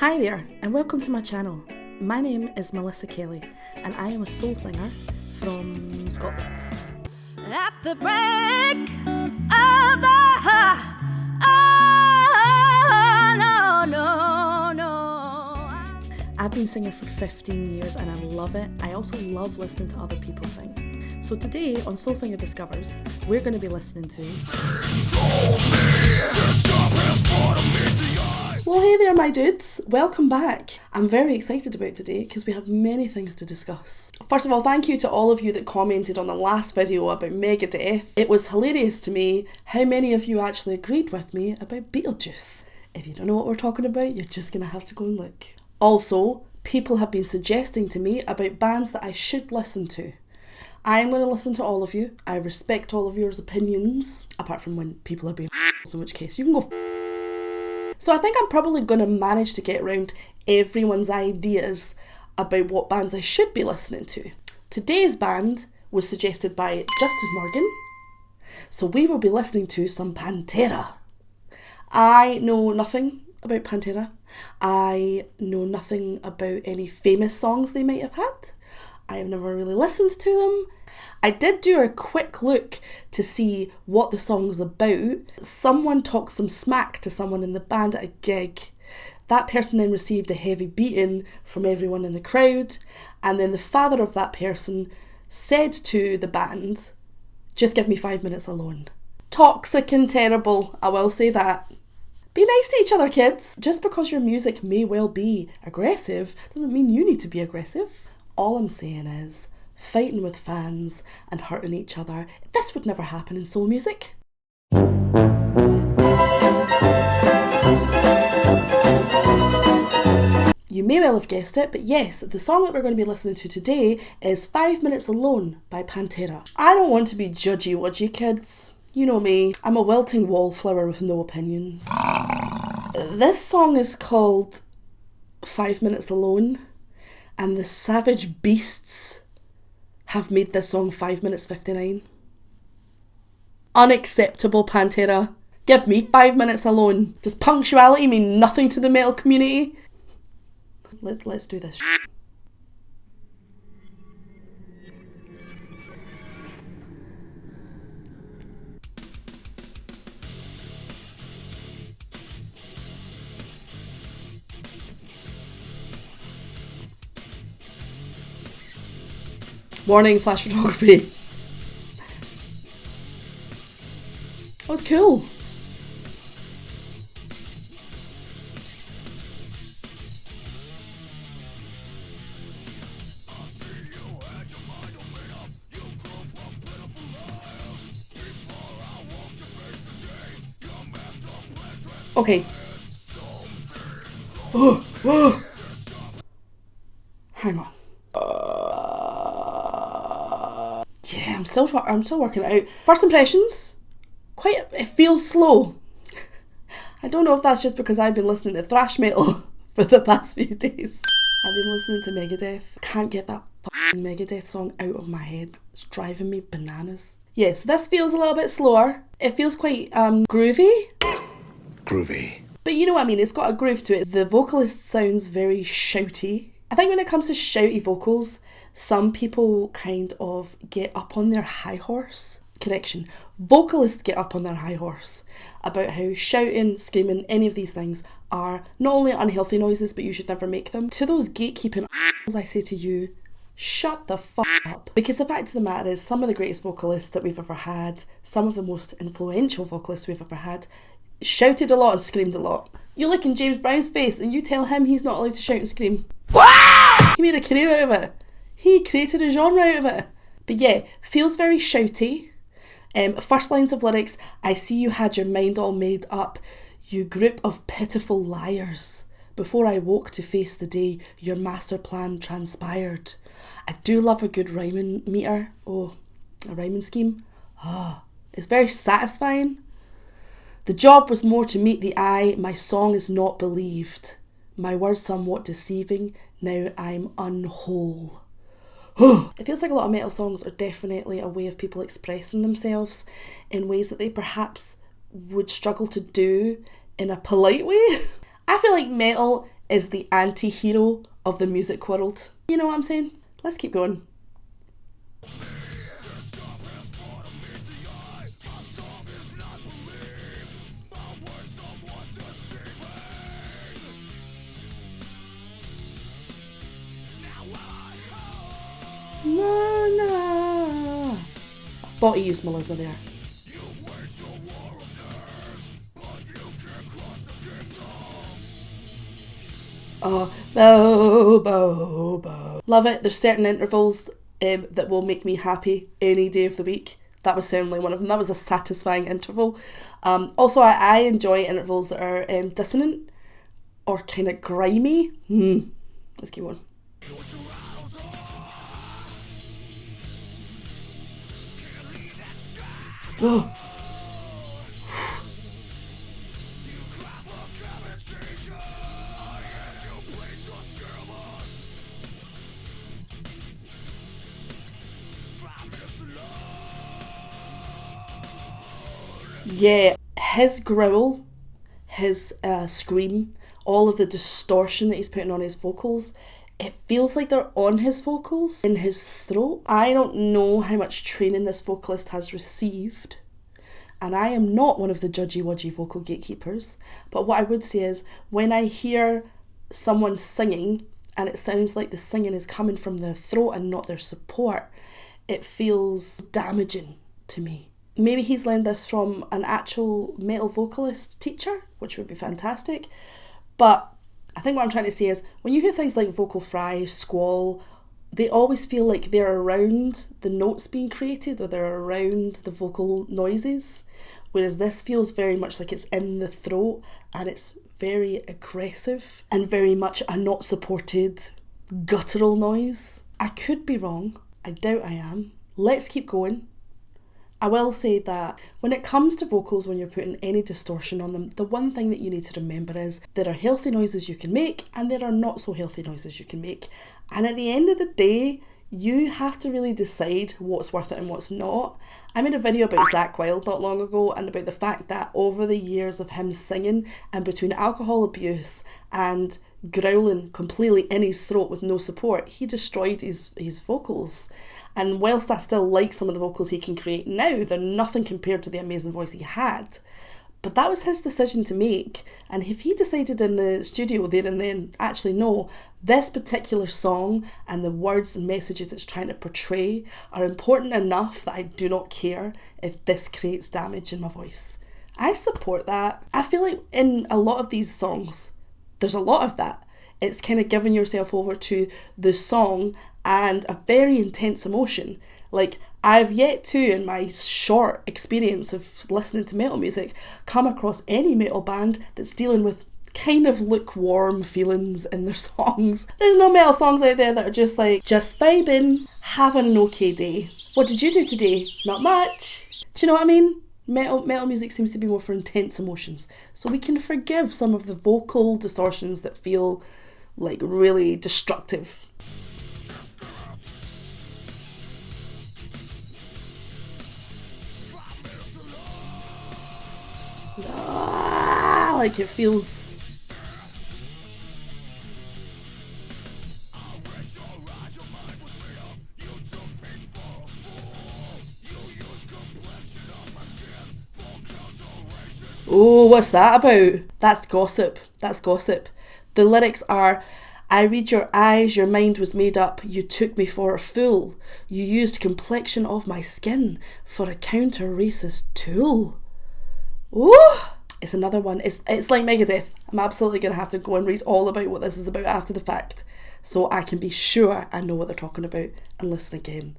Hi there, and welcome to my channel. My name is Melissa Kelly, and I am a soul singer from Scotland. At the break of the no. I've been singing for 15 years and I love it. I also love listening to other people sing. So today on Soul Singer Discovers, we're going to be listening to... Well, hey there, my dudes. Welcome back. I'm very excited about today because we have many things to discuss. First of all, thank you to all of you that commented on the last video about Megadeth. It was hilarious to me how many of you actually agreed with me about Beetlejuice. If you don't know what we're talking about, you're just going to have to go and look. Also, people have been suggesting to me about bands that I should listen to. I'm going to listen to all of you. I respect all of your opinions, apart from when people are being in which case you can go So I think I'm probably going to manage to get around everyone's ideas about what bands I should be listening to. Today's band was suggested by Justin Morgan, so we will be listening to some Pantera. I know nothing about Pantera. I know nothing about any famous songs they might have had. I have never really listened to them. I did do a quick look to see what the song's about. Someone talked some smack to someone in the band at a gig. That person then received a heavy beating from everyone in the crowd, and then the father of that person said to the band, "Just give me 5 minutes alone." Toxic and terrible, I will say that. Be nice to each other, kids. Just because your music may well be aggressive doesn't mean you need to be aggressive. All I'm saying is, fighting with fans and hurting each other, this would never happen in soul music. You may well have guessed it, but yes, the song that we're going to be listening to today is 5 Minutes Alone by Pantera. I don't want to be judgy-wudgy, kids. You know me, I'm a wilting wallflower with no opinions. This song is called 5 Minutes Alone, and the Savage Beasts have made this song 5 minutes 59. Unacceptable, Pantera. Give me 5 minutes alone. Does punctuality mean nothing to the metal community? Let's do this. Warning, flash photography. That was cool. Okay. Hang on. Yeah, I'm still working it out. First impressions, it feels slow. I don't know if that's just because I've been listening to thrash metal for the past few days. I've been listening to Megadeth. Can't get that fucking Megadeth song out of my head. It's driving me bananas. Yeah, so this feels a little bit slower. It feels quite groovy. Groovy. But you know what I mean, it's got a groove to it. The vocalist sounds very shouty. I think when it comes to shouty vocals, some people kind of get up on their high horse. Correction, vocalists get up on their high horse about how shouting, screaming, any of these things are not only unhealthy noises, but you should never make them. To those gatekeeping I say to you, shut the fuck up. Because the fact of the matter is, some of the greatest vocalists that we've ever had, some of the most influential vocalists we've ever had, shouted a lot and screamed a lot. You look in James Brown's face and you tell him he's not allowed to shout and scream. He made a career out of it. He created a genre out of it. But yeah, feels very shouty. First lines of lyrics: "I see you had your mind all made up, you group of pitiful liars. Before I woke to face the day, your master plan transpired. I do love a good rhyming meter. Oh, a rhyming scheme. It's very satisfying. The job was more to meet the eye, my song is not believed. My words somewhat deceiving, now I'm unwhole." It feels like a lot of metal songs are definitely a way of people expressing themselves in ways that they perhaps would struggle to do in a polite way. I feel like metal is the anti-hero of the music world. You know what I'm saying? Let's keep going. Na, na. I thought he used melisma there. Oh, bow, bow, bow. Love it. There's certain intervals that will make me happy any day of the week. That was certainly one of them. That was a satisfying interval. Also, I enjoy intervals that are dissonant or kind of grimy. Let's keep on. Oh. Yeah, his growl, his scream, all of the distortion that he's putting on his vocals, it feels like they're on his vocals, in his throat. I don't know how much training this vocalist has received, and I am not one of the judgy-wudgy vocal gatekeepers, but what I would say is, when I hear someone singing, and it sounds like the singing is coming from their throat and not their support, it feels damaging to me. Maybe he's learned this from an actual metal vocalist teacher, which would be fantastic. But I think what I'm trying to say is, when you hear things like vocal fry, squall, they always feel like they're around the notes being created, or they're around the vocal noises. Whereas this feels very much like it's in the throat, and it's very aggressive and very much a not supported guttural noise. I could be wrong. I doubt I am. Let's keep going. I will say that when it comes to vocals, when you're putting any distortion on them, the one thing that you need to remember is there are healthy noises you can make and there are not so healthy noises you can make. And at the end of the day, you have to really decide what's worth it and what's not. I made a video about Zakk Wylde not long ago, and about the fact that over the years of him singing, and between alcohol abuse and growling completely in his throat with no support, he destroyed his vocals. And whilst I still like some of the vocals he can create now, they're nothing compared to the amazing voice he had. But that was his decision to make. And if he decided in the studio there and then, actually no, this particular song and the words and messages it's trying to portray are important enough that I do not care if this creates damage in my voice, I support that. I feel like in a lot of these songs, there's a lot of that. It's kind of giving yourself over to the song and a very intense emotion. Like, I've yet to, in my short experience of listening to metal music, come across any metal band that's dealing with kind of lukewarm feelings in their songs. There's no metal songs out there that are just like, just vibing, having an okay day. What did you do today? Not much. Do you know what I mean? Metal music seems to be more for intense emotions. So we can forgive some of the vocal distortions that feel like really destructive. Like it feels... Oh, what's that about? That's gossip. That's gossip. The lyrics are, I read your eyes, your mind was made up, you took me for a fool. You used complexion of my skin for a counter-racist tool. Ooh! It's another one. It's like Megadeth. I'm absolutely going to have to go and read all about what this is about after the fact, so I can be sure I know what they're talking about and listen again.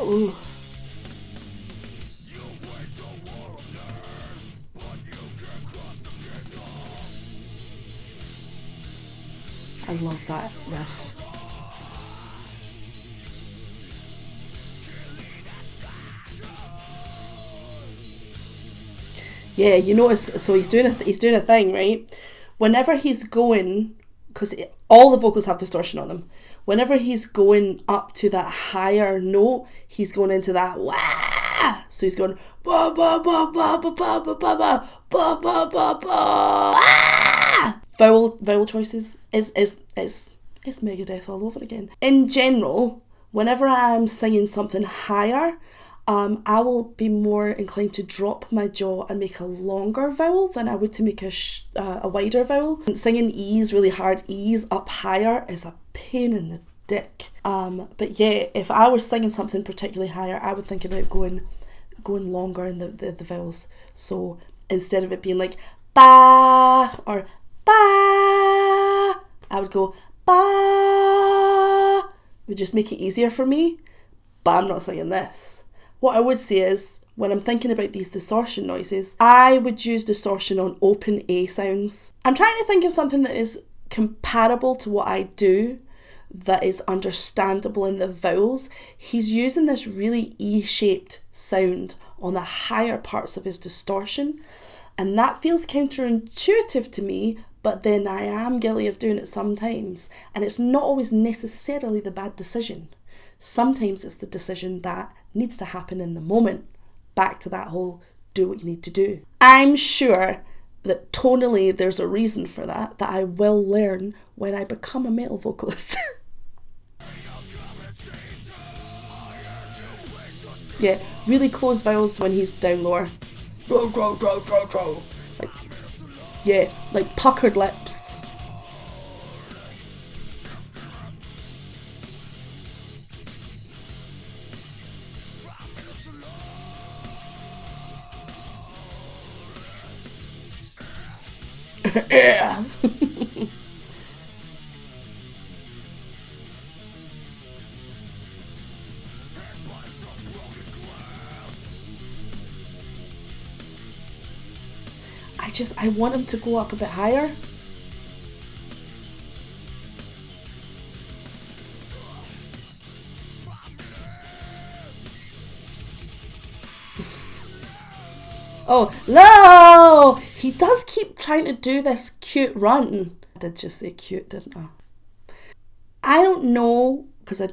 Ooh. I love that riff. Yeah, you notice, so he's doing a thing, right? whenever he's going, because all the vocals have distortion on them, whenever he's going up to that higher note, he's going into that wah. So he's going ba ba ba ba ba ba ba ba ba ba ba ba ba. Vowel choices is Megadeth all over again. In general, whenever I'm singing something higher, I will be more inclined to drop my jaw and make a longer vowel than I would to make a wider vowel. And singing E's really hard, E's up higher is a pain in the dick. But yeah, if I was singing something particularly higher, I would think about going longer in the vowels. So instead of it being like ba or ba, I would go ba. It would just make it easier for me, but I'm not singing this. What I would say is, when I'm thinking about these distortion noises, I would use distortion on open A sounds. I'm trying to think of something that is comparable to what I do, that is understandable in the vowels. He's using this really E-shaped sound on the higher parts of his distortion, and that feels counterintuitive to me, but then I am guilty of doing it sometimes, and it's not always necessarily the bad decision. Sometimes it's the decision that needs to happen in the moment. Back to that whole do what you need to do. I'm sure that tonally there's a reason for that I will learn when I become a metal vocalist. Yeah, really closed vowels when he's down lower. Like, yeah, like puckered lips. Yeah. I want him to go up a bit higher. Oh, no! He does keep trying to do this cute run. I did just say cute, didn't I? I don't know, because I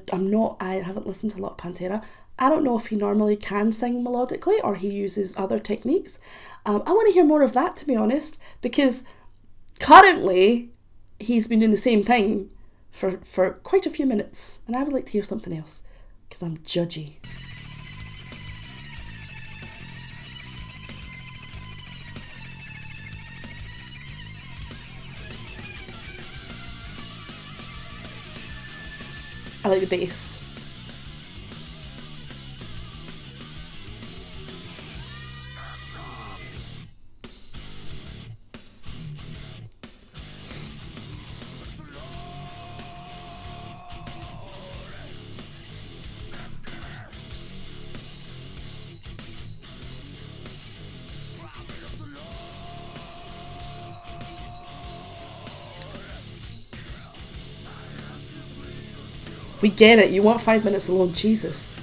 haven't listened to a lot of Pantera. I don't know if he normally can sing melodically or he uses other techniques. I want to hear more of that, to be honest, because currently he's been doing the same thing for quite a few minutes, and I would like to hear something else, because I'm judgy. I like the bass. We get it, you want 5 minutes alone, Jesus.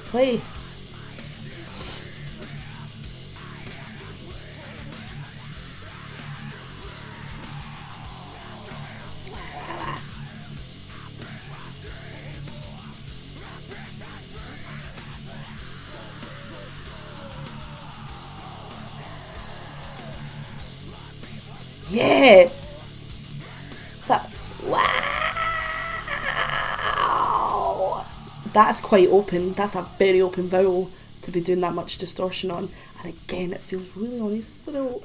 Play. Yeah. Wow! That's quite open. That's a very open vowel to be doing that much distortion on. And again, it feels really on his throat.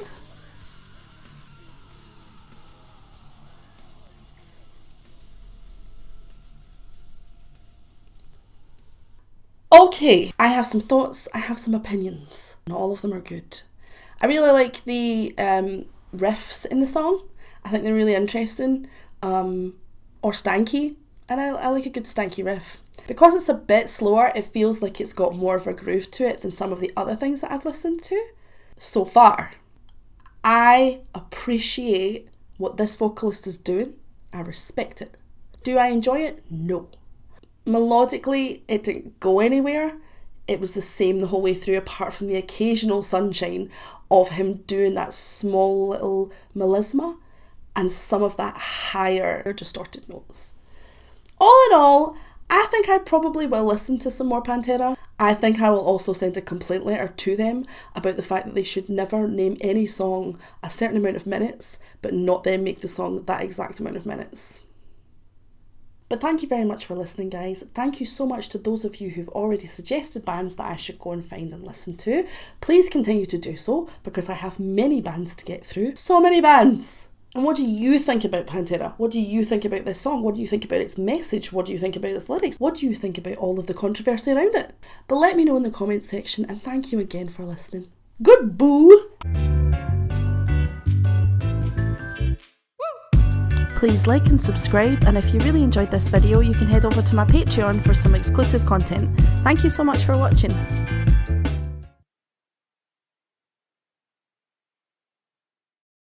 Okay, I have some thoughts, I have some opinions. Not all of them are good. I really like the riffs in the song. I think they're really interesting, or stanky, and I like a good stanky riff. Because it's a bit slower, it feels like it's got more of a groove to it than some of the other things that I've listened to so far. I appreciate what this vocalist is doing. I respect it. Do I enjoy it? No. Melodically, it didn't go anywhere. it was the same the whole way through, apart from the occasional sunshine of him doing that small little melisma and some of that higher distorted notes. All in all, I think I probably will listen to some more Pantera. I think I will also send a complaint letter to them about the fact that they should never name any song a certain amount of minutes, but not then make the song that exact amount of minutes. But thank you very much for listening, guys. Thank you so much to those of you who've already suggested bands that I should go and find and listen to. Please continue to do so, because I have many bands to get through. So many bands! And what do you think about Pantera? What do you think about this song? What do you think about its message? What do you think about its lyrics? What do you think about all of the controversy around it? But let me know in the comments section, and thank you again for listening. Good boo! Please like and subscribe, and if you really enjoyed this video, you can head over to my Patreon for some exclusive content. Thank you so much for watching.